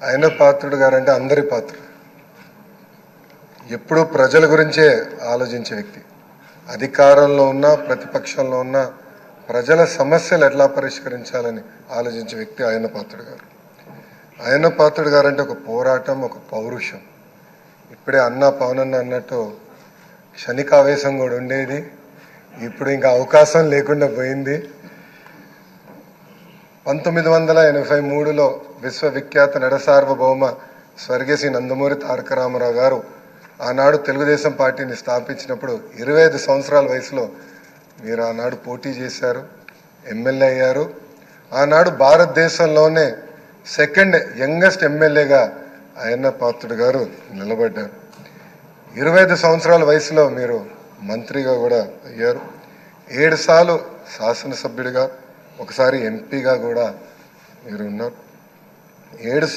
ఆయన పాత్రుడు గారంటే అందరి పాత్రుడు. ఎప్పుడూ ప్రజల గురించే ఆలోచించే వ్యక్తి. అధికారంలో ఉన్నా ప్రతిపక్షంలో ఉన్నా ప్రజల సమస్యలు ఎట్లా పరిష్కరించాలని ఆలోచించే వ్యక్తి ఆయన పాత్రుడు గారు. ఆయన పాత్రుడు గారంటే ఒక పోరాటం, ఒక పౌరుషం. ఇప్పుడే పవనన్న అన్నట్టు క్షణికావేశం కూడా ఉండేది, ఇప్పుడు ఇంకా అవకాశం లేకుండా పోయింది. 1983లో విశ్వవిఖ్యాత నడసార్వభౌమ స్వర్గీయ శ్రీ నందమూరి తారక రామారావు గారు ఆనాడు తెలుగుదేశం పార్టీని స్థాపించినప్పుడు 25 సంవత్సరాల వయసులో మీరు ఆనాడు పోటీ చేశారు, ఎమ్మెల్యే అయ్యారు. ఆనాడు భారతదేశంలోనే సెకండ్ యంగెస్ట్ ఎమ్మెల్యేగా అయ్యన్న పాత్రుడు గారు నిలబడ్డారు. 25 సంవత్సరాల వయసులో మీరు మంత్రిగా కూడా అయ్యారు. 7 సార్లు శాసనసభ్యుడిగా, ఒకసారి ఎంపీగా కూడా మీరు ఉన్నారు. 7